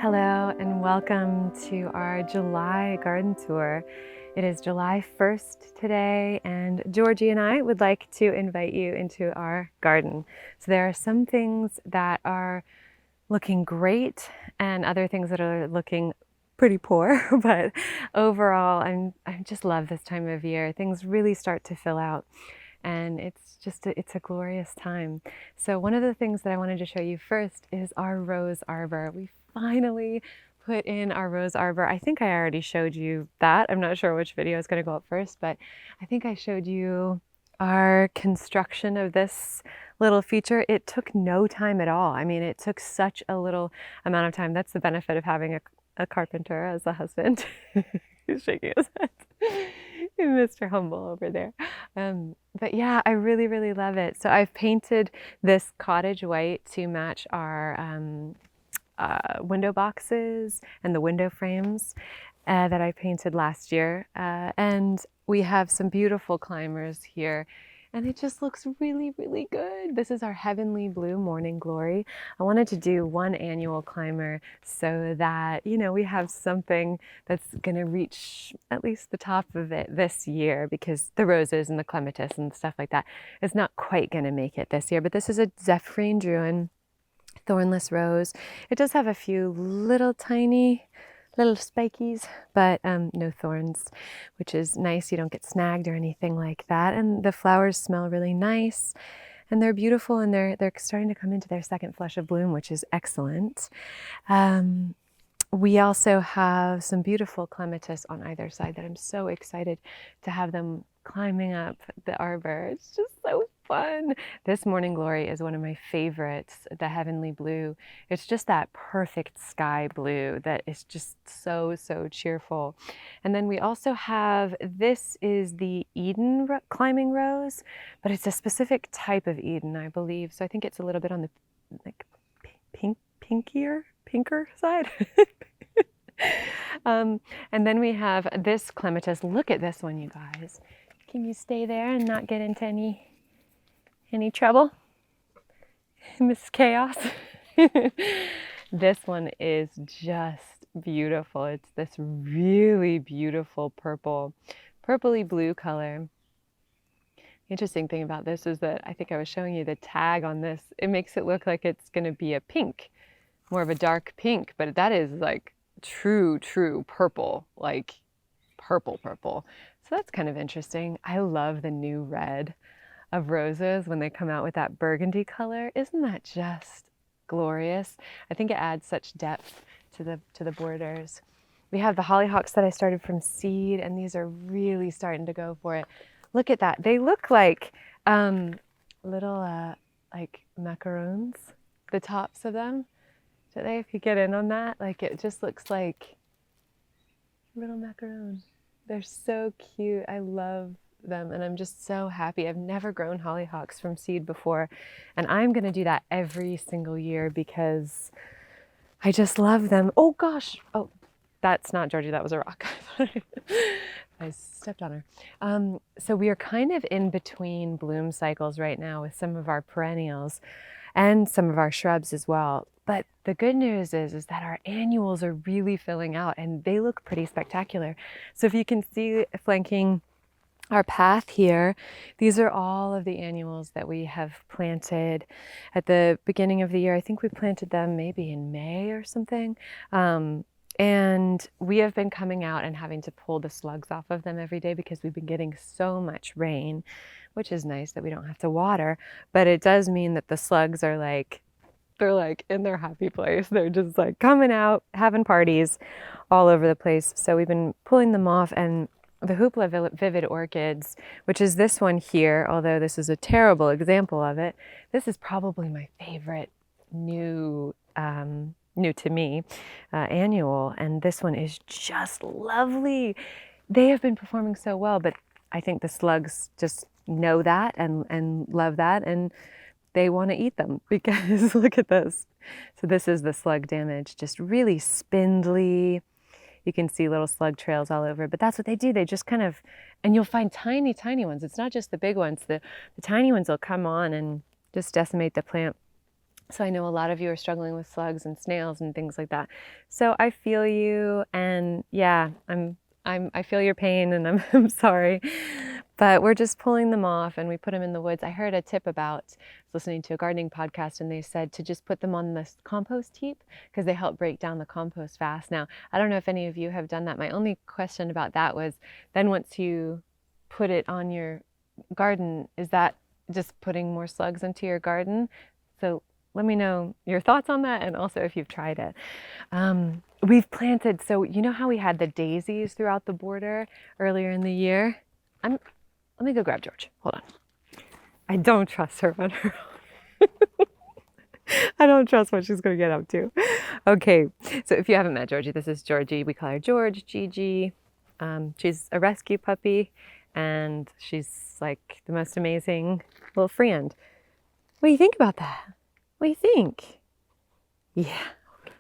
Hello and welcome to our July garden tour. It is July 1st today, and Georgie and I would like to invite you into our garden. So there are some things that are looking great and other things that are looking pretty poor, but overall I just love this time of year. Things really start to fill out and it's a glorious time. So one of the things that I wanted to show you first is our rose arbor. We finally put in our rose arbor. I think I already showed you that. I'm not sure which video is going to go up first, but I think I showed you our construction of this little feature. It took no time at all. I mean, it took such a little amount of time. That's the benefit of having a carpenter as a husband. He's shaking his head. Mr. Humble over there. But yeah, I really, really love it. So I've painted this cottage white to match our window boxes and the window frames that I painted last year. And we have some beautiful climbers here. And it just looks really, really good. This is our heavenly blue morning glory. I wanted to do one annual climber so that, you know, we have something that's gonna reach at least the top of it this year, because the roses and the clematis and stuff like that is not quite gonna make it this year. But this is a Zephyrin Druin thornless rose. It does have a few little tiny little spikies, but no thorns, which is nice. You don't get snagged or anything like that. And the flowers smell really nice and they're beautiful, and they're starting to come into their second flush of bloom, which is excellent. We also have some beautiful clematis on either side that I'm so excited to have them climbing up the arbor. It's just so fun. This morning glory is one of my favorites, the heavenly blue. It's just that perfect sky blue that is just so, so cheerful. And then we also have, this is the Eden climbing rose, but it's a specific type of Eden, I believe. So I think it's a little bit on the like pinker side. And then we have this clematis. Look at this one, you guys. Can you stay there and not get into any trouble? Miss Chaos. This one is just beautiful. It's this really beautiful purpley blue color. The interesting thing about this is that I think I was showing you the tag on this. It makes it look like it's going to be a pink, more of a dark pink, but that is like true purple, like purple. So that's kind of interesting. I love the new red of roses when they come out with that burgundy color. Isn't that just glorious? I think it adds such depth to the borders. We have the hollyhocks that I started from seed, and these are really starting to go for it. Look at that. They look like little like macaroons, the tops of them. Do they, if you get in on that, like it just looks like little macaroon. They're so cute. I love them, and I'm just so happy. I've never grown hollyhocks from seed before, and I'm going to do that every single year because I just love them. Oh gosh. Oh, that's not Georgie. That was a rock. I stepped on her. So we are kind of in between bloom cycles right now with some of our perennials and some of our shrubs as well. But the good news is that our annuals are really filling out, and they look pretty spectacular. So if you can see flanking our path here, these are all of the annuals that we have planted at the beginning of the year. I think we planted them maybe in May or something. And we have been coming out and having to pull the slugs off of them every day because we've been getting so much rain, which is nice that we don't have to water. But it does mean that the slugs are like, they're like in their happy place. They're just like coming out, having parties all over the place. So we've been pulling them off. And the Hoopla Vivid Orchids, which is this one here, although this is a terrible example of it, this is probably my favorite new to me annual, and this one is just lovely. They have been performing so well, but I think the slugs just know that and love that, and they want to eat them because look at this. So this is the slug damage, just really spindly. You can see little slug trails all over, but that's what they do. They just kind of, and you'll find tiny ones. It's not just the big ones. The tiny ones will come on and just decimate the plant. So I know a lot of you are struggling with slugs and snails and things like that. So I feel you, and yeah, I feel your pain, and I'm sorry. But we're just pulling them off, and we put them in the woods. I heard a tip about, I was listening to a gardening podcast, and they said to just put them on the compost heap because they help break down the compost fast. Now, I don't know if any of you have done that. My only question about that was, then once you put it on your garden, is that just putting more slugs into your garden? So let me know your thoughts on that, and also if you've tried it. We've planted, so you know how we had the daisies throughout the border earlier in the year? Let me go grab George. Hold on. I don't trust her on her own. I don't trust what she's going to get up to. Okay, so if you haven't met Georgie, this is Georgie. We call her George, Gigi. She's a rescue puppy, and she's like the most amazing little friend. What do you think about that? What do you think? Yeah, okay.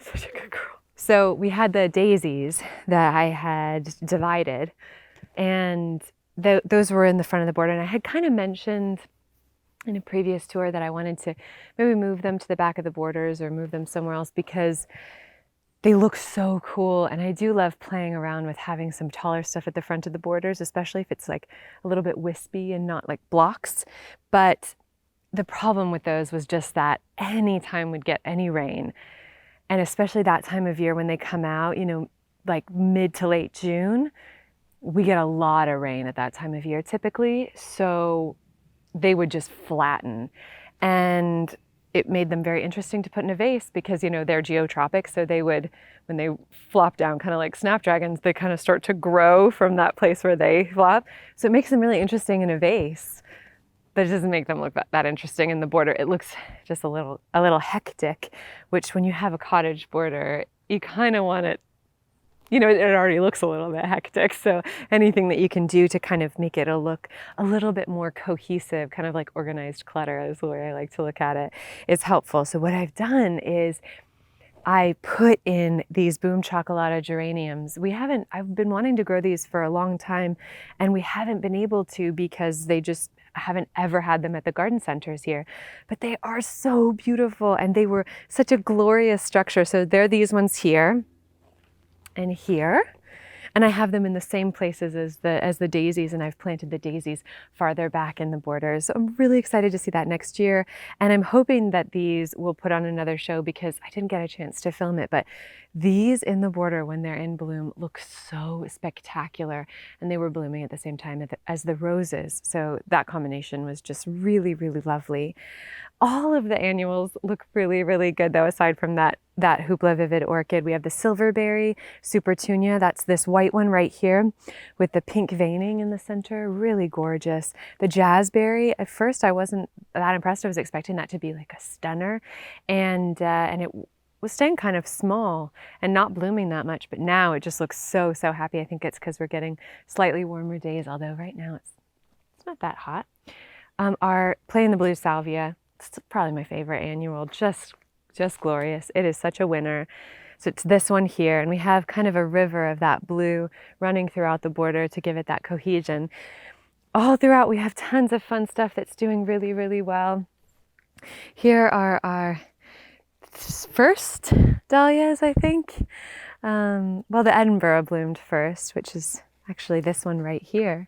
Such a good girl. So we had the daisies that I had divided, and those were in the front of the border. And I had kind of mentioned in a previous tour that I wanted to maybe move them to the back of the borders or move them somewhere else because they look so cool. And I do love playing around with having some taller stuff at the front of the borders, especially if it's like a little bit wispy and not like blocks. But the problem with those was just that any time we'd get any rain, and especially that time of year when they come out, you know, like mid to late June, we get a lot of rain at that time of year typically. So they would just flatten. And it made them very interesting to put in a vase because, you know, they're geotropic. So they would, when they flop down, kind of like snapdragons, they kind of start to grow from that place where they flop. So it makes them really interesting in a vase. But it doesn't make them look that interesting in the border. It looks just a little hectic, which when you have a cottage border, you kind of want it, you know, it already looks a little bit hectic. So anything that you can do to kind of make it look a little bit more cohesive, kind of like organized clutter is the way I like to look at it, is helpful. So what I've done is I put in these boom chocolata geraniums. I've been wanting to grow these for a long time, and we haven't been able to because they just haven't ever had them at the garden centers here. But they are so beautiful, and they were such a glorious structure. So they're these ones here and here. And I have them in the same places as the daisies, and I've planted the daisies farther back in the borders. So I'm really excited to see that next year. And I'm hoping that these will put on another show because I didn't get a chance to film it, but these in the border when they're in bloom look so spectacular. And they were blooming at the same time as the roses. So that combination was just really, really lovely. All of the annuals look really, really good though, aside from that Hoopla Vivid orchid. We have the Silverberry Supertunia. That's this white one right here with the pink veining in the center. Really gorgeous. The Jazzberry, at first I wasn't that impressed. I was expecting that to be like a stunner. And it was staying kind of small and not blooming that much, but now it just looks so, so happy. I think it's because we're getting slightly warmer days, although right now it's not that hot. Our Play in the Blue Salvia, it's probably my favorite annual, just glorious. It is such a winner. So it's this one here, and we have kind of a river of that blue running throughout the border to give it that cohesion. All throughout, we have tons of fun stuff that's doing really, really well. Here are our first dahlias, I think. Well, the Edinburgh bloomed first, which is actually this one right here.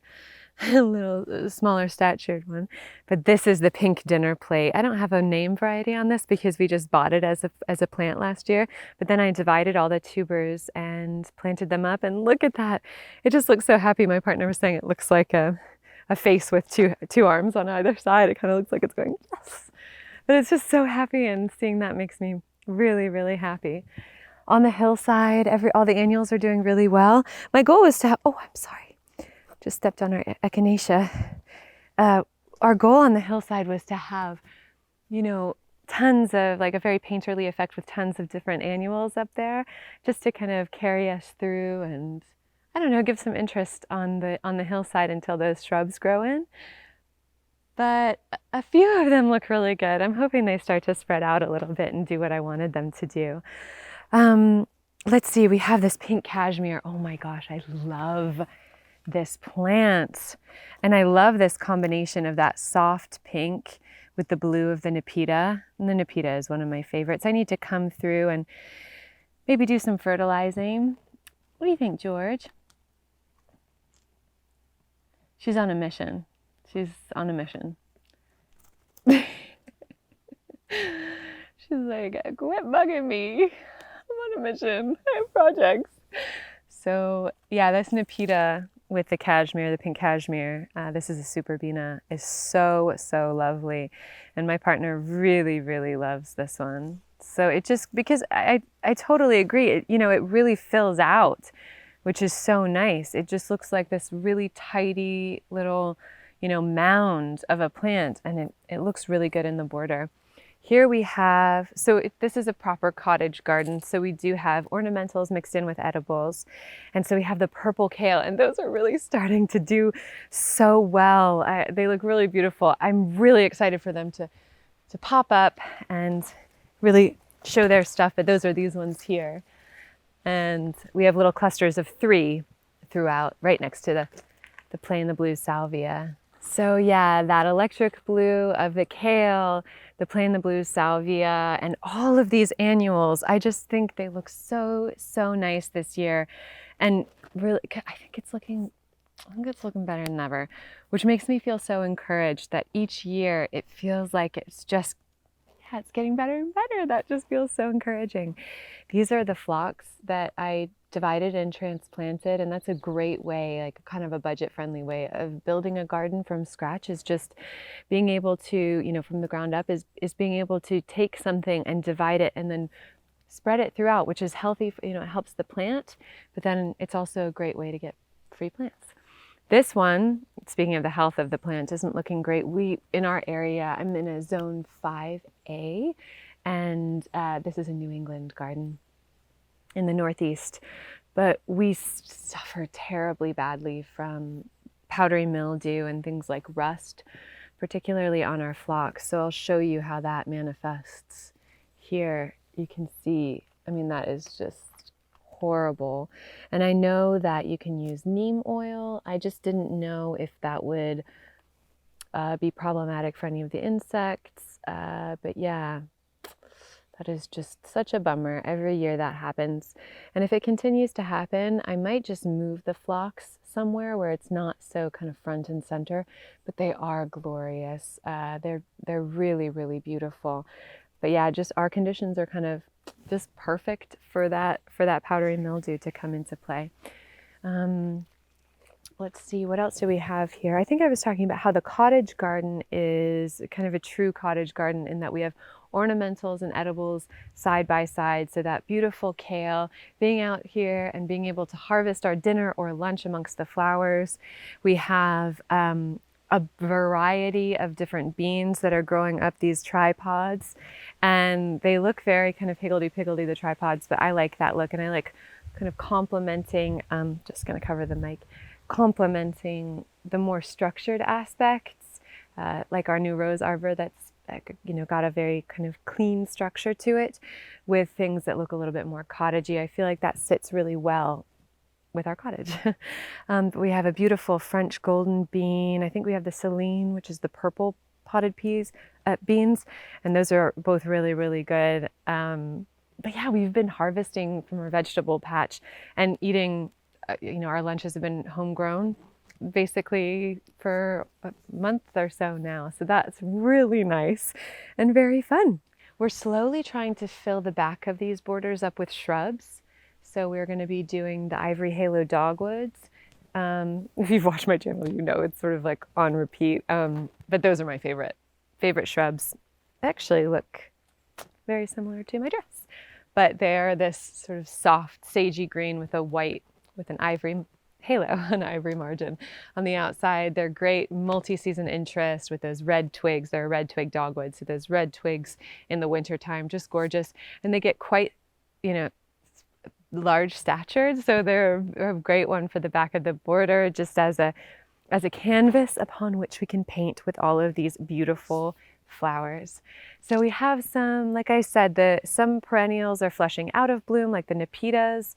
A little smaller statured one, but this is the pink dinner plate. I don't have a name variety on this because we just bought it as a plant last year, but then I divided all the tubers and planted them up, and look at that. It just looks so happy. My partner was saying it looks like a face with two arms on either side. It kind of looks like it's going, yes. But it's just so happy, and seeing that makes me really, really happy. On the hillside, all the annuals are doing really well. My goal was to have, oh, I'm sorry. Just stepped on our echinacea. Our goal on the hillside was to have, you know, tons of, like a very painterly effect with tons of different annuals up there, just to kind of carry us through and, I don't know, give some interest on the hillside until those shrubs grow in. But a few of them look really good. I'm hoping they start to spread out a little bit and do what I wanted them to do. Let's see, we have this pink cashmere. Oh my gosh, I love this plant. And I love this combination of that soft pink with the blue of the Nepeta. And the Nepeta is one of my favorites. I need to come through and maybe do some fertilizing. What do you think, George? She's on a mission. She's on a mission. She's like, quit bugging me. I'm on a mission. I have projects. So yeah, this Nepeta with the cashmere, the pink cashmere, this is a Superbina, is so, so lovely. And my partner really, really loves this one. So it just, because I totally agree. It, you know, it really fills out, which is so nice. It just looks like this really tidy little, you know, mound of a plant, and it looks really good in the border. Here we have, this is a proper cottage garden, so we do have ornamentals mixed in with edibles. And so we have the purple kale, and those are really starting to do so well. They look really beautiful. I'm really excited for them to pop up and really show their stuff, but those are these ones here. And we have little clusters of 3 throughout, right next to the plain, the blue salvia. So yeah, that electric blue of the kale, the plain, the blue salvia, and all of these annuals, I just think they look so, so nice this year. And really, I think it's looking better than ever, which makes me feel so encouraged that each year it feels like it's just, yeah, it's getting better and better. That just feels so encouraging. These are the phlox that I divided and transplanted, and that's a great way, like kind of a budget-friendly way of building a garden from scratch, is just being able to, you know, from the ground up, is being able to take something and divide it and then spread it throughout, which is healthy, you know, it helps the plant, but then it's also a great way to get free plants. This one, speaking of the health of the plant, isn't looking great. In our area, I'm in a zone 5A, and this is a New England garden in the Northeast, but we suffer terribly badly from powdery mildew and things like rust, particularly on our phlox. So I'll show you how that manifests. Here you can see, I mean, that is just horrible. And I know that you can use neem oil. I just didn't know if that would be problematic for any of the insects, but yeah. That is just such a bummer. Every year that happens. And if it continues to happen, I might just move the phlox somewhere where it's not so kind of front and center, but they are glorious. They're really, really beautiful. But yeah, just our conditions are kind of just perfect for that powdery mildew to come into play. Let's see, what else do we have here? I think I was talking about how the cottage garden is kind of a true cottage garden in that we have ornamentals and edibles side by side. So that beautiful kale, being out here and being able to harvest our dinner or lunch amongst the flowers. We have a variety of different beans that are growing up these tripods, and they look very kind of higgledy-piggledy, the tripods, but I like that look, and I like kind of complementing, just gonna cover the mic, complementing the more structured aspects, like our new rose arbor that's, you know, got a very kind of clean structure to it, with things that look a little bit more cottagey. I feel like that sits really well with our cottage. We have a beautiful French golden bean. I think we have the Celine, which is the purple potted beans, and those are both really, really good. But yeah, we've been harvesting from our vegetable patch and eating, you know, our lunches have been homegrown basically for a month or so now. So that's really nice and very fun. We're slowly trying to fill the back of these borders up with shrubs. So we're going to be doing the ivory halo dogwoods. If you've watched my channel, you know it's sort of like on repeat. But those are my favorite shrubs. They actually look very similar to my dress, but they're this sort of soft sagey green with an ivory halo, an ivory margin on the outside. They're great multi-season interest with those red twigs. They're a red twig dogwood, so those red twigs in the wintertime, just gorgeous. And they get quite, you know, large statured, so they're a great one for the back of the border, just as a canvas upon which we can paint with all of these beautiful flowers. So we have some, like I said, some perennials are flushing out of bloom, like the Nepetas,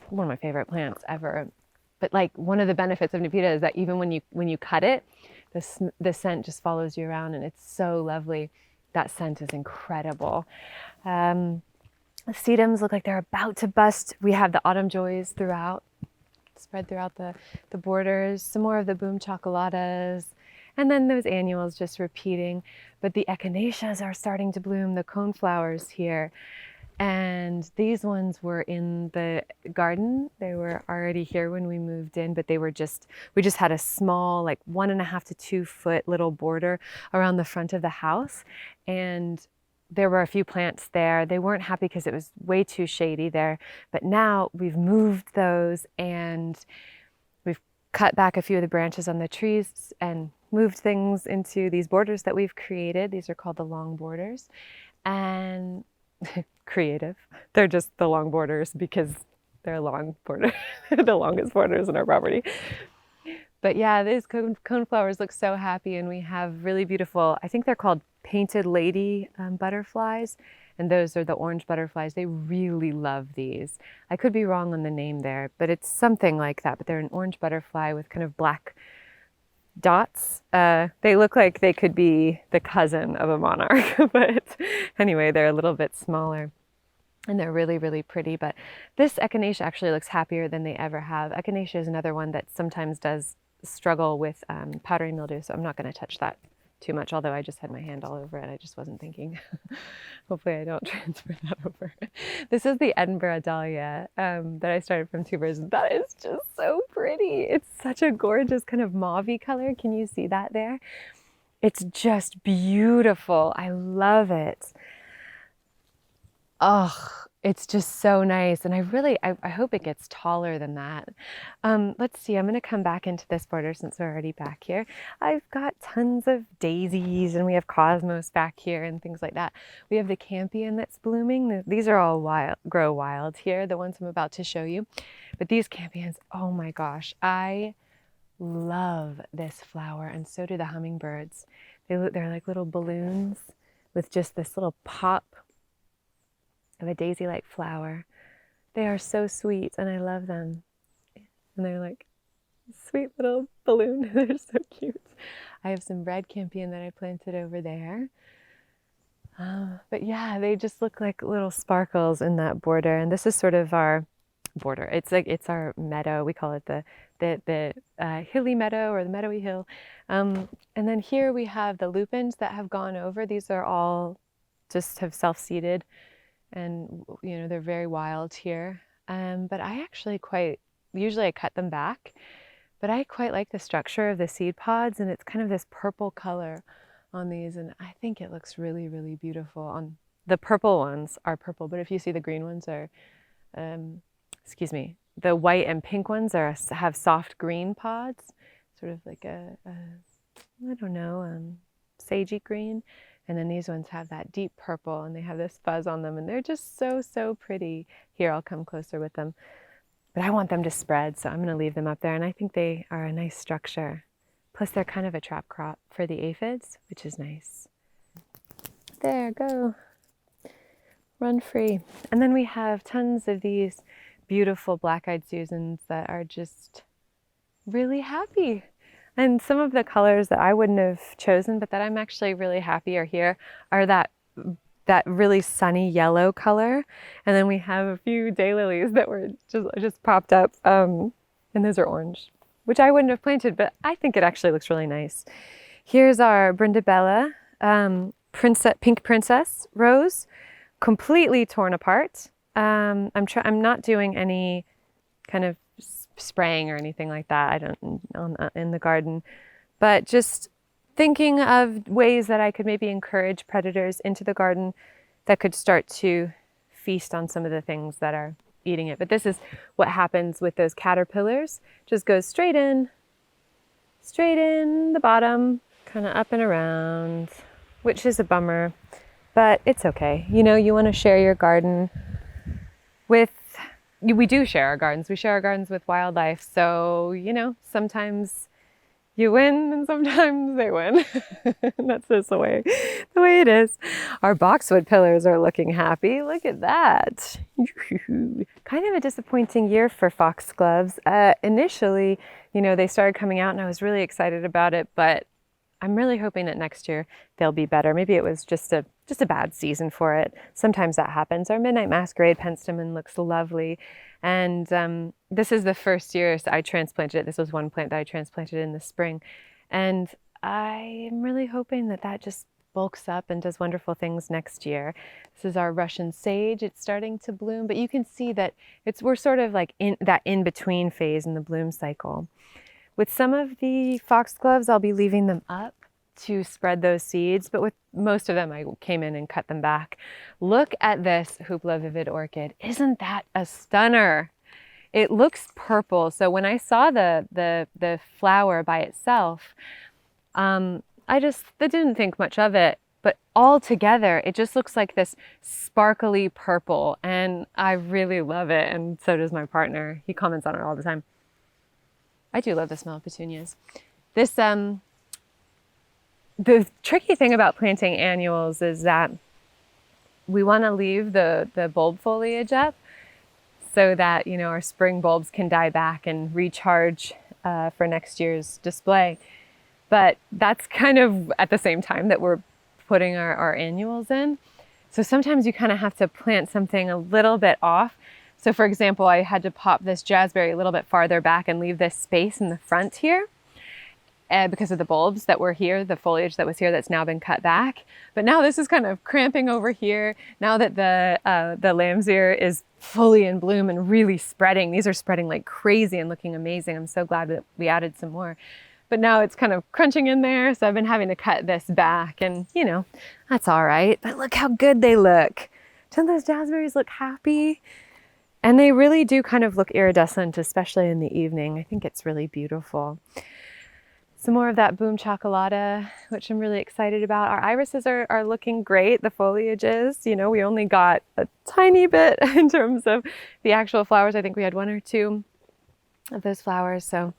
one of my favorite plants ever. But like one of the benefits of Nepeta is that even when you cut it, the scent just follows you around, and it's so lovely. That scent is incredible. The sedums look like they're about to bust. We have the autumn joys throughout, spread throughout the borders. Some more of the boom chocolatas, and then those annuals just repeating. But the echinaceas are starting to bloom, the coneflowers here. And these ones were in the garden. They were already here when we moved in, but we just had a small, like 1.5 to 2 foot little border around the front of the house. And there were a few plants there. They weren't happy because it was way too shady there. But now we've moved those, and we've cut back a few of the branches on the trees and moved things into these borders that we've created. These are called the long borders. And creative. They're just the long borders because they're long border, the longest borders in our property. But yeah, these coneflowers look so happy, and we have really beautiful, I think they're called painted lady butterflies, and those are the orange butterflies. They really love these. I could be wrong on the name there, but it's something like that. But they're an orange butterfly with kind of black dots. They look like they could be the cousin of a monarch, but anyway, they're a little bit smaller, and they're really, really pretty. But this echinacea actually looks happier than they ever have. Echinacea is another one that sometimes does struggle with powdery mildew, so I'm not going to touch that too much, although I just had my hand all over it. I just wasn't thinking. Hopefully I don't transfer that over. This is the Edinburgh dahlia that I started from tubers. That is just so pretty. It's such a gorgeous kind of mauve-y color. Can you see that there? It's just beautiful. I love it. Oh, it's just so nice. And I hope it gets taller than that. Let's see, I'm going to come back into this border since we're already back here. I've got tons of daisies, and we have cosmos back here and things like that. We have the campion that's blooming. These are all grow wild here, the ones I'm about to show you. But these campions, oh my gosh, I love this flower, and so do the hummingbirds. They're like little balloons with just this little pop of a daisy-like flower. They are so sweet, and I love them. And they're like sweet little balloon. They're so cute. I have some red campion that I planted over there. But yeah, they just look like little sparkles in that border. And this is sort of our border. It's our meadow. We call it the hilly meadow, or the meadowy hill. And then here we have the lupins that have gone over. These are all just have self-seeded, and they're very wild here. But I actually usually I cut them back, but I quite like the structure of the seed pods, and it's kind of this purple color on these, and I think it looks really, really beautiful. On the purple ones are purple, but if you see the green ones are, the white and pink ones have soft green pods, sort of like I don't know, sagey green. And then these ones have that deep purple, and they have this fuzz on them, and they're just so, so pretty. Here, I'll come closer with them. But I want them to spread, so I'm going to leave them up there, and I think they are a nice structure. Plus, they're kind of a trap crop for the aphids, which is nice. There, go. Run free. And then we have tons of these beautiful black-eyed Susans that are just really happy. And some of the colors that I wouldn't have chosen, but that I'm actually really happy are here, are that really sunny yellow color. And then we have a few daylilies that were just popped up, and those are orange, which I wouldn't have planted, but I think it actually looks really nice. Here's our Brindabella pink princess rose, completely torn apart. I'm not doing any kind of spraying or anything like that. I don't in the garden, but just thinking of ways that I could maybe encourage predators into the garden that could start to feast on some of the things that are eating it. But this is what happens with those caterpillars. Just goes straight in the bottom, kind of up and around, which is a bummer, but it's okay. You want to share your garden with, we do share our gardens. We share our gardens with wildlife. So, sometimes you win and sometimes they win. That's just the way it is. Our boxwood pillars are looking happy. Look at that. Kind of a disappointing year for foxgloves. Initially, you know, they started coming out and I was really excited about it, but I'm really hoping that next year they'll be better. Maybe it was just a bad season for it. Sometimes that happens. Our midnight masquerade penstemon looks lovely. And this is the first year I transplanted it. This was one plant that I transplanted in the spring. And I am really hoping that that just bulks up and does wonderful things next year. This is our Russian sage. It's starting to bloom, but you can see that we're sort of like in that in-between phase in the bloom cycle. With some of the foxgloves, I'll be leaving them up to spread those seeds, but with most of them, I came in and cut them back. Look at this Hoopla Vivid Orchid. Isn't that a stunner? It looks purple. So when I saw the flower by itself, I didn't think much of it, but all together, it just looks like this sparkly purple, and I really love it, and so does my partner. He comments on it all the time. I do love the smell of petunias. This, the tricky thing about planting annuals is that we want to leave the bulb foliage up so that, you know, our spring bulbs can die back and recharge for next year's display. But that's kind of at the same time that we're putting our annuals in. So sometimes you kind of have to plant something a little bit off. So for example, I had to pop this jazzberry a little bit farther back and leave this space in the front here because of the bulbs that were here, the foliage that was here that's now been cut back. But now this is kind of cramping over here. Now that the lamb's ear is fully in bloom and really spreading, these are spreading like crazy and looking amazing. I'm so glad that we added some more. But now it's kind of crunching in there, so I've been having to cut this back, and you know, that's all right. But look how good they look. Don't those jazzberries look happy? And they really do kind of look iridescent, especially in the evening. I think it's really beautiful. Some more of that Boom Chocolata, which I'm really excited about. Our irises are looking great. The foliage is, you know, we only got a tiny bit in terms of the actual flowers. I think we had one or two of those flowers, so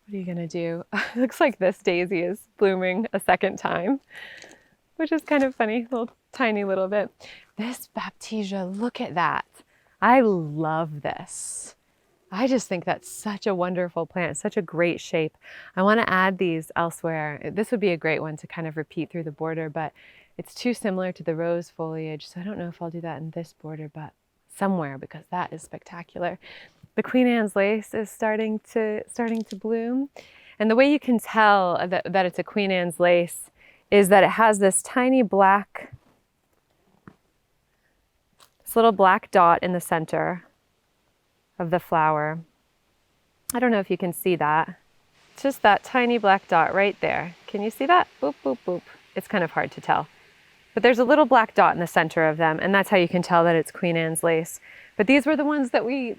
what are you gonna do? It looks like this daisy is blooming a second time, which is kind of funny, tiny little bit. This Baptisia, look at that. I love this. I just think that's such a wonderful plant, such a great shape. I want to add these elsewhere. This would be a great one to kind of repeat through the border, but it's too similar to the rose foliage, so I don't know if I'll do that in this border, but somewhere, because that is spectacular. The Queen Anne's lace is starting to bloom, and the way you can tell that it's a Queen Anne's lace is that it has this tiny black, this little black dot in the center of the flower. I don't know if you can see that. It's just that tiny black dot right there. Can you see that? Boop, boop, boop. It's kind of hard to tell. But there's a little black dot in the center of them, and that's how you can tell that it's Queen Anne's lace. But these were the ones that we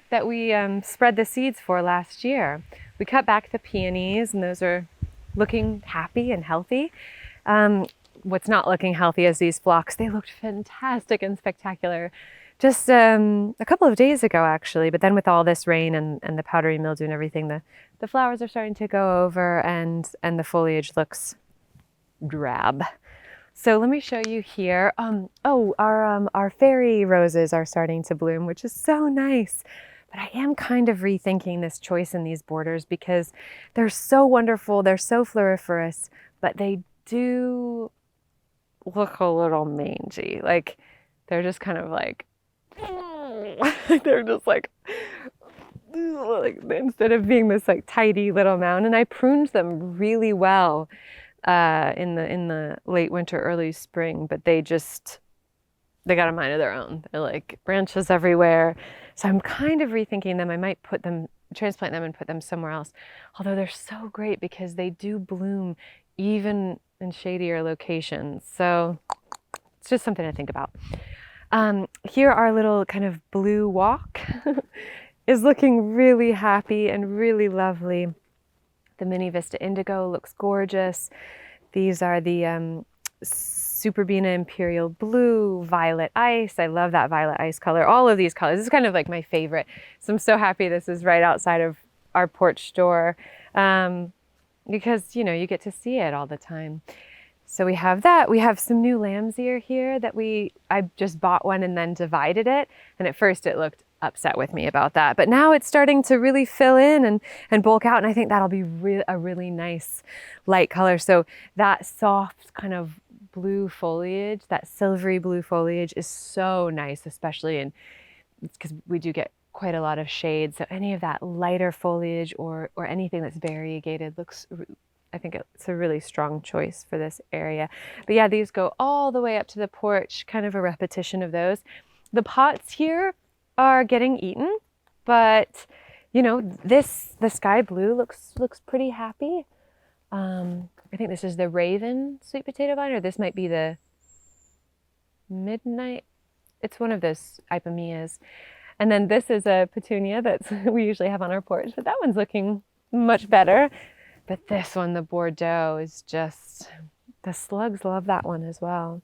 spread the seeds for last year. We cut back the peonies, and those are looking happy and healthy. What's not looking healthy is these phlox. They looked fantastic and spectacular just a couple of days ago, actually. But then with all this rain and the powdery mildew and everything, the flowers are starting to go over, and the foliage looks drab. So let me show you here. Our fairy roses are starting to bloom, which is so nice. But I am kind of rethinking this choice in these borders because they're so wonderful, they're so floriferous, but they do look a little mangy. Like, they're just kind of like, they're just like, instead of being this like tidy little mound. And I pruned them really well in the late winter, early spring, but they got a mind of their own. They're like branches everywhere. So I'm kind of rethinking them. I might transplant them and put them somewhere else. Although they're so great because they do bloom even in shadier locations. So it's just something to think about. Here our little kind of blue walk is looking really happy and really lovely. The Mini Vista Indigo looks gorgeous. These are the Superbena Imperial Blue, Violet Ice. I love that Violet Ice color. All of these colors. This is kind of like my favorite. So I'm so happy this is right outside of our porch door. because, you know, you get to see it all the time. So we have that. We have some new lamb's ear here that I just bought one and then divided it. And at first it looked upset with me about that. But now it's starting to really fill in and bulk out. And I think that'll be a really nice light color. So that soft kind of blue foliage, that silvery blue foliage is so nice, especially because we do get quite a lot of shade. So any of that lighter foliage or anything that's variegated looks, I think it's a really strong choice for this area. But yeah, these go all the way up to the porch, kind of a repetition of those. The pots here are getting eaten, but you know, the sky blue looks pretty happy. I think this is the Raven sweet potato vine, or this might be the Midnight. It's one of those ipomoeas. And then this is a petunia that we usually have on our porch, but that one's looking much better. But this one, the Bordeaux, is just, the slugs love that one as well.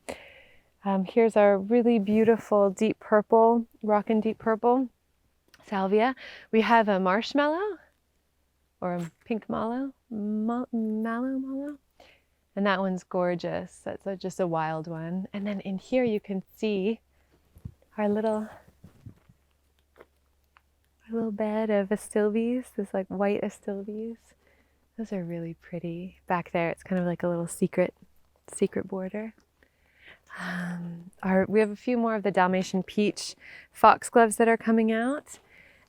Here's our really beautiful deep purple, rockin' deep purple salvia. We have a marshmallow, or a pink mallow, mallow. And that one's gorgeous. That's just a wild one. And then in here you can see our little bed of astilbes, this like white astilbes. Those are really pretty. Back there, it's kind of like a little secret border. We have a few more of the Dalmatian peach foxgloves that are coming out.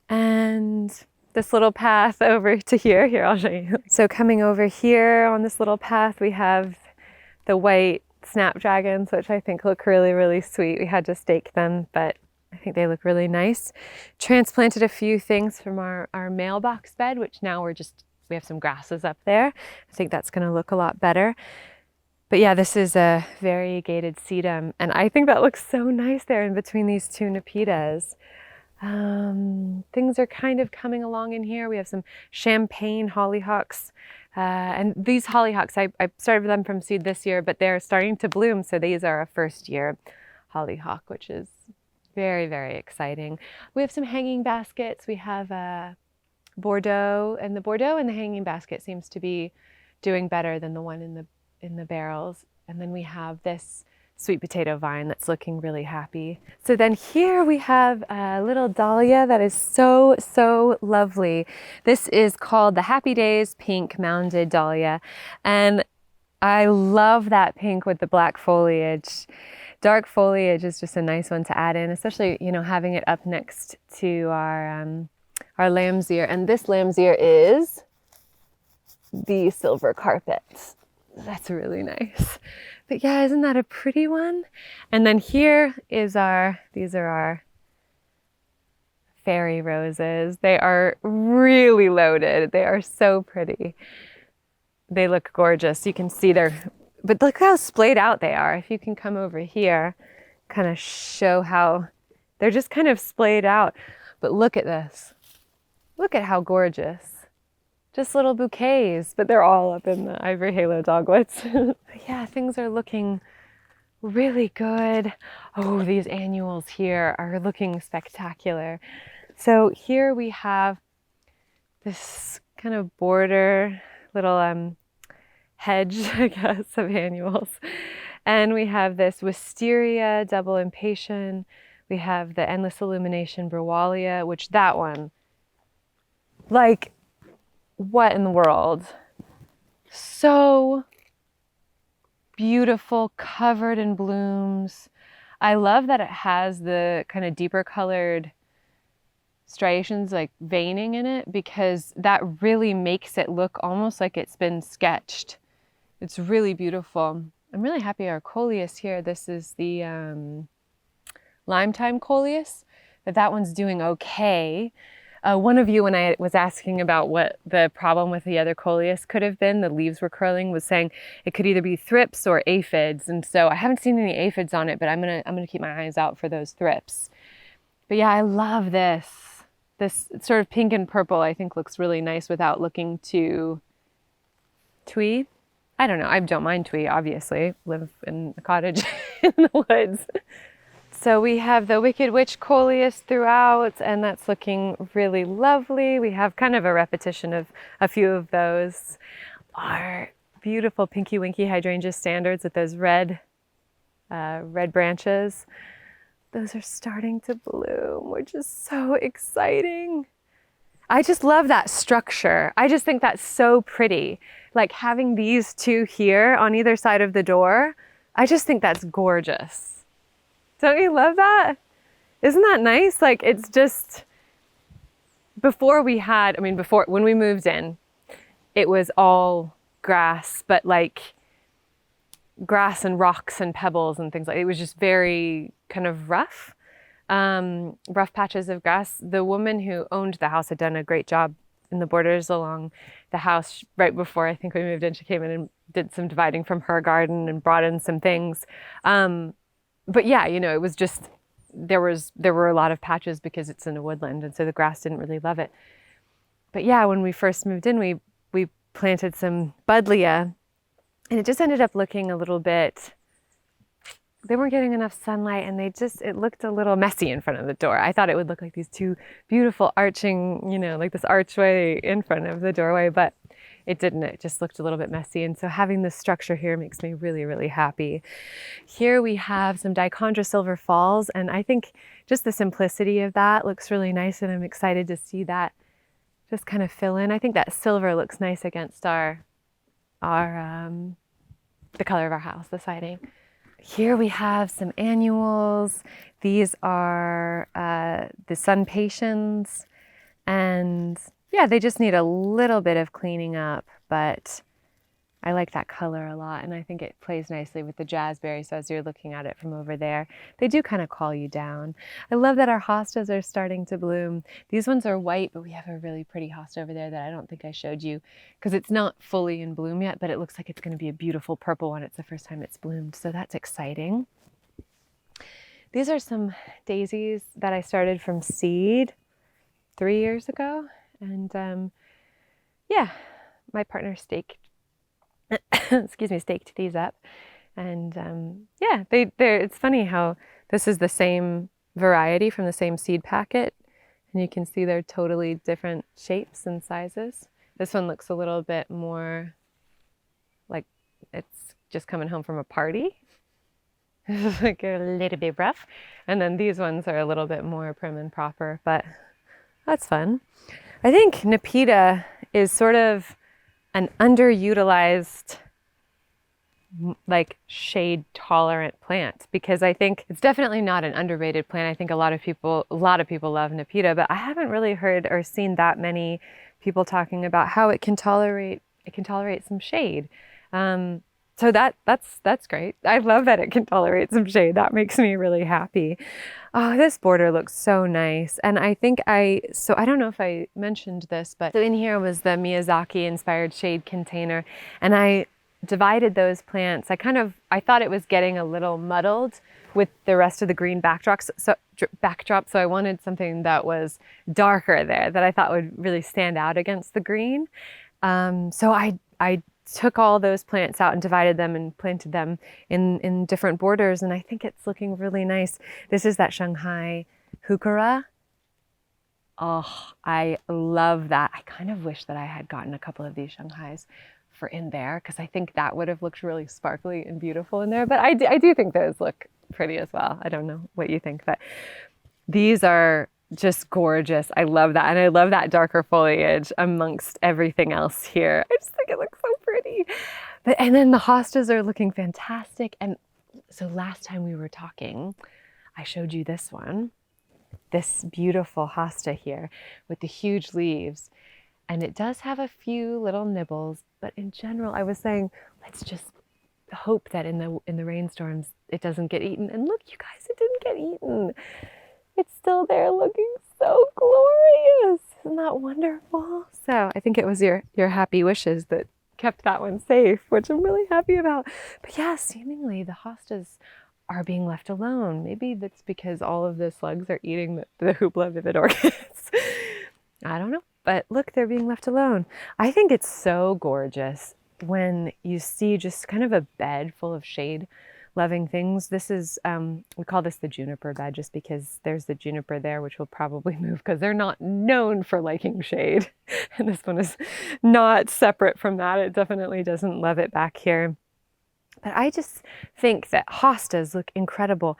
And this little path over to here, I'll show you. So coming over here on this little path, we have the white snapdragons, which I think look really, really sweet. We had to stake them, but I think they look really nice. Transplanted a few things from our mailbox bed, which now we have some grasses up there. I think that's gonna look a lot better. But yeah, this is a variegated sedum, and I think that looks so nice there in between these two nepitas. Things are kind of coming along in here. We have some champagne hollyhocks. And these hollyhocks, I started them from seed this year, but they're starting to bloom. So these are a first year hollyhock, which is very, very exciting. We have some hanging baskets. We have a Bordeaux, and the Bordeaux in the hanging basket seems to be doing better than the one in the barrels. And then we have this sweet potato vine that's looking really happy. So then here we have a little dahlia that is so, so lovely. This is called the Happy Days Pink Mounded Dahlia. And I love that pink with the black foliage. Dark foliage is just a nice one to add in, especially, you know, having it up next to our lamb's ear. And this lamb's ear is the silver carpet. That's really nice. But yeah, isn't that a pretty one? And then here is these are our fairy roses. They are really loaded. They are so pretty. They look gorgeous. You can see but look how splayed out they are. If you can come over here, kind of show how they're just kind of splayed out. But look at this. Look at how gorgeous. Just little bouquets, but they're all up in the ivory halo dogwoods. Yeah, things are looking really good. Oh, these annuals here are looking spectacular. So here we have this kind of border, little hedge, I guess, of annuals. And we have this wisteria double impatient. We have the endless illumination brawalia, which that one, like, what in the world? So beautiful, covered in blooms. I love that it has the kind of deeper colored striations, like veining in it, because that really makes it look almost like it's been sketched. It's really beautiful. I'm really happy our coleus here. This is the lime time coleus, that one's doing okay. One of you, when I was asking about what the problem with the other coleus could have been, the leaves were curling, was saying it could either be thrips or aphids. And so I haven't seen any aphids on it, but I'm gonna keep my eyes out for those thrips. But yeah, I love this. This sort of pink and purple, I think, looks really nice without looking too twee. I don't know. I don't mind twee, obviously. Live in a cottage in the woods. So we have the Wicked Witch coleus throughout, and that's looking really lovely. We have kind of a repetition of a few of those. our beautiful Pinky Winky hydrangea standards with those red branches. Those are starting to bloom, which is so exciting. I just love that structure. I just think that's so pretty. Like having these two here on either side of the door, I just think that's gorgeous. Don't you love that? Isn't that nice? Like it's just, before when we moved in, it was all grass, but like grass and rocks and pebbles and things like it was just very kind of rough patches of grass. The woman who owned the house had done a great job in the borders along the house. Right before I think we moved in, she came in and did some dividing from her garden and brought in some things. But yeah, you know, it was just, there were a lot of patches because it's in a woodland, and so the grass didn't really love it. But yeah, when we first moved in, we planted some buddleia, and it just ended up looking a little bit, they weren't getting enough sunlight, and it looked a little messy in front of the door. I thought it would look like these two beautiful arching, you know, like this archway in front of the doorway, but it didn't. It just looked a little bit messy. And so having this structure here makes me really, really happy. Here we have some dichondra silver falls, and I think just the simplicity of that looks really nice, and I'm excited to see that just kind of fill in. I think that silver looks nice against the color of our house, the siding. Here we have some annuals. These are the sun patiens, and yeah, they just need a little bit of cleaning up, but I like that color a lot, and I think it plays nicely with the jazzberry. So as you're looking at it from over there, they do kind of call you down. I love that our hostas are starting to bloom. These ones are white, but we have a really pretty hosta over there that I don't think I showed you because it's not fully in bloom yet, but it looks like it's going to be a beautiful purple one. It's the first time it's bloomed, so that's exciting. These are some daisies that I started from seed 3 years ago, and yeah, my partner staked these up, and yeah, it's funny how this is the same variety from the same seed packet, and you can see they're totally different shapes and sizes. This one looks a little bit more like it's just coming home from a party. Like a little bit rough, and then these ones are a little bit more prim and proper, but that's fun. I think Nepeta is sort of an underutilized, like shade tolerant plant, because I think it's definitely not an underrated plant. I think a lot of people love Nepeta, but I haven't really heard or seen that many people talking about how it can tolerate some shade. So that's great. I love that it can tolerate some shade. That makes me really happy. Oh, this border looks so nice. And I think I don't know if I mentioned this, but so in here was the Miyazaki inspired shade container, and I divided those plants. I thought it was getting a little muddled with the rest of the green backdrop. So I wanted something that was darker there that I thought would really stand out against the green. So I took all those plants out and divided them and planted them in different borders, and I think it's looking really nice. This is that Shanghai heuchera. Oh, I love that. I kind of wish that I had gotten a couple of these Shanghais for in there, because I think that would have looked really sparkly and beautiful in there, but I do think those look pretty as well. I don't know what you think, but these are just gorgeous. I love that. And I love that darker foliage amongst everything else here. I just think it looks so pretty. And then the hostas are looking fantastic. And so last time we were talking, I showed you this one, this beautiful hosta here with the huge leaves. And it does have a few little nibbles, but in general, I was saying, let's just hope that in the rainstorms, it doesn't get eaten. And look, you guys, it didn't get eaten. It's still there looking so glorious. Isn't that wonderful? So I think it was your happy wishes that kept that one safe, which I'm really happy about. But yeah, seemingly the hostas are being left alone. Maybe that's because all of the slugs are eating the hoopla vivid orchids. I don't know, but look, they're being left alone. I think it's so gorgeous when you see just kind of a bed full of shade loving things. This is, we call this the juniper bed just because there's the juniper there, which will probably move because they're not known for liking shade. And this one is not separate from that. It definitely doesn't love it back here. But I just think that hostas look incredible.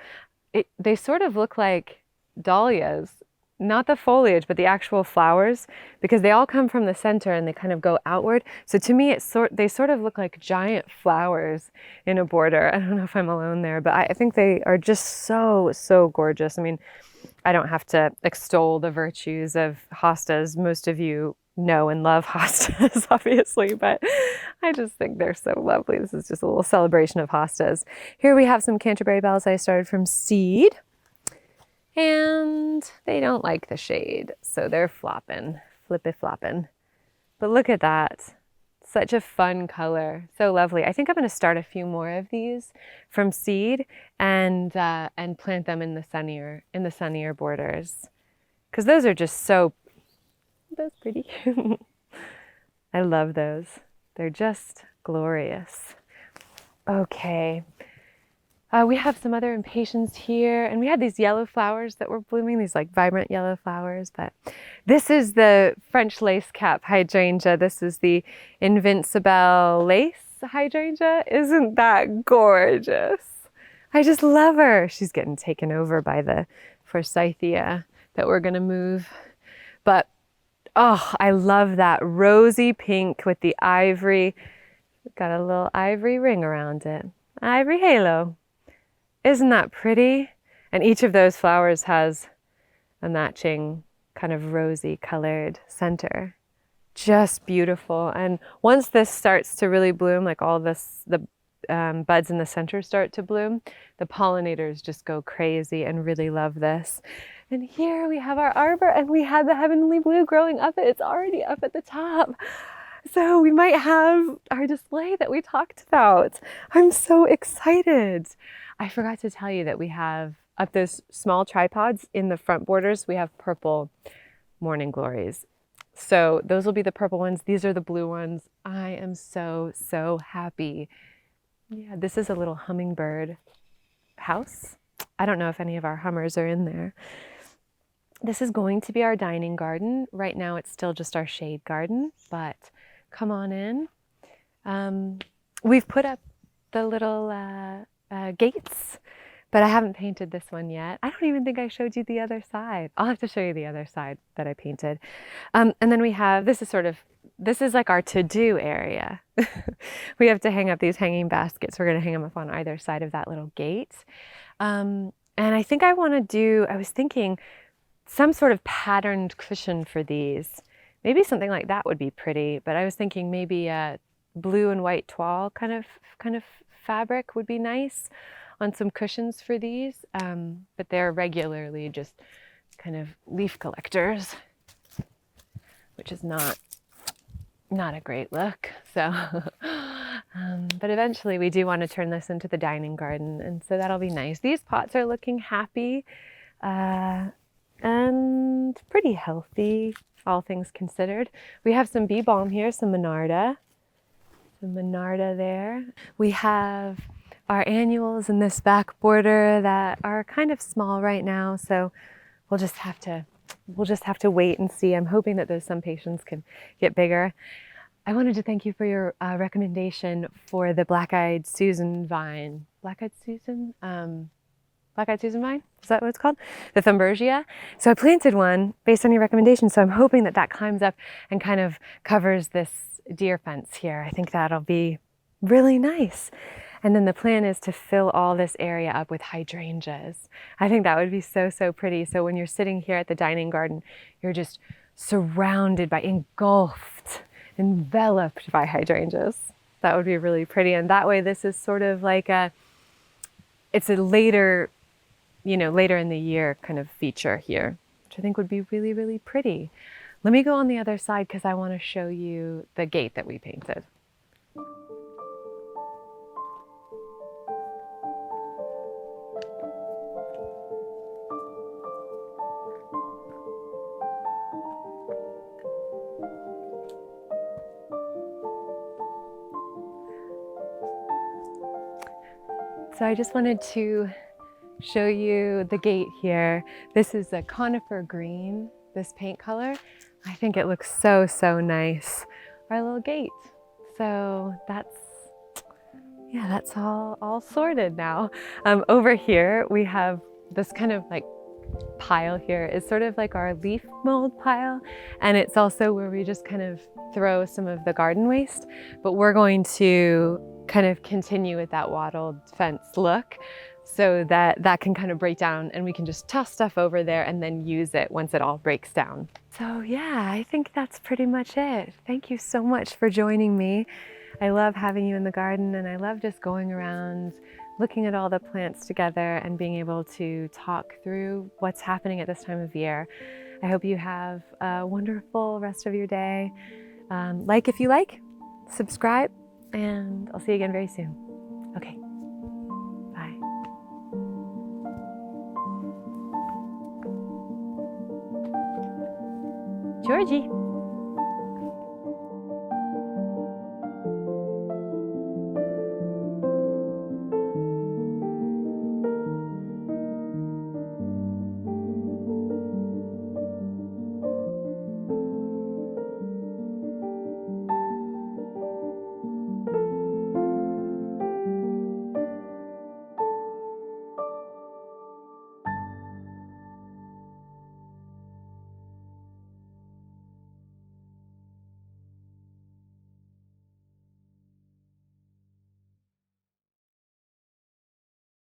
They sort of look like dahlias, not the foliage, but the actual flowers, because they all come from the center and they kind of go outward. So to me, they sort of look like giant flowers in a border. I don't know if I'm alone there, but I think they are just so, so gorgeous. I mean, I don't have to extol the virtues of hostas. Most of you know and love hostas, obviously, but I just think they're so lovely. This is just a little celebration of hostas. Here we have some Canterbury bells I started from seed. And they don't like the shade, so they're flopping, flippy flopping. But look at that. Such a fun color, so lovely. I think I'm going to start a few more of these from seed and plant them in the sunnier borders, because those are just so pretty. I love those. They're just glorious. Okay. We have some other impatiens here, and we had these yellow flowers that were blooming, these like vibrant yellow flowers, but this is the French lace cap hydrangea. This is the Invincible lace hydrangea. Isn't that gorgeous? I just love her. She's getting taken over by the forsythia that we're gonna move. But, oh, I love that rosy pink with the ivory. Got a little ivory ring around it. Ivory halo. Isn't that pretty? And each of those flowers has a matching kind of rosy colored center. Just beautiful. And once this starts to really bloom, like all this, the buds in the center start to bloom, the pollinators just go crazy and really love this. And here we have our arbor, and we had the heavenly blue growing up. It's already up at the top. So we might have our display that we talked about. I'm so excited. I forgot to tell you that we have up those small tripods in the front borders, we have purple morning glories. So those will be the purple ones. These are the blue ones. I am so, so happy. Yeah, this is a little hummingbird house. I don't know if any of our hummers are in there. This is going to be our dining garden. Right now it's still just our shade garden, but come on in. We've put up the little gates, but I haven't painted this one yet. I don't even think I showed you the other side. I'll have to show you the other side that I painted. And then we have, this is like our to-do area. We have to hang up these hanging baskets. We're going to hang them up on either side of that little gate. And I think I was thinking some sort of patterned cushion for these. Maybe something like that would be pretty, but I was thinking maybe a blue and white toile kind of fabric would be nice on some cushions for these, but they're regularly just kind of leaf collectors, which is not a great look. So, but eventually we do want to turn this into the dining garden, and so that'll be nice. These pots are looking happy and pretty healthy, all things considered. We have some bee balm here, some Monarda there. We have our annuals in this back border that are kind of small right now, so we'll just have to wait and see. I'm hoping that those some patients can get bigger. I wanted to thank you for your recommendation for the black-eyed Susan vine. Black-eyed Susan vine? Is that what it's called? The Thumbergia. So I planted one based on your recommendation, so I'm hoping that that climbs up and kind of covers this deer fence here. I think that'll be really nice. And then the plan is to fill all this area up with hydrangeas. I think that would be so, so pretty. So when you're sitting here at the dining garden, you're just surrounded by, enveloped by hydrangeas. That would be really pretty. And that way this is sort of like it's a later in the year kind of feature here, which I think would be really, really pretty. Let me go on the other side because I want to show you the gate that we painted. So I just wanted to show you the gate here. This is a conifer green, this paint color. I think it looks so, so nice. Our little gate. So that's all sorted now. Over here, we have this kind of like pile here is sort of like our leaf mold pile. And it's also where we just kind of throw some of the garden waste, but we're going to kind of continue with that wattled fence look so that that can kind of break down and we can just toss stuff over there and then use it once it all breaks down. So yeah, I think that's pretty much it. Thank you so much for joining me. I love having you in the garden, and I love just going around looking at all the plants together and being able to talk through what's happening at this time of year. I hope you have a wonderful rest of your day. Like if you like, subscribe, and I'll see you again very soon. Okay, bye. Georgie.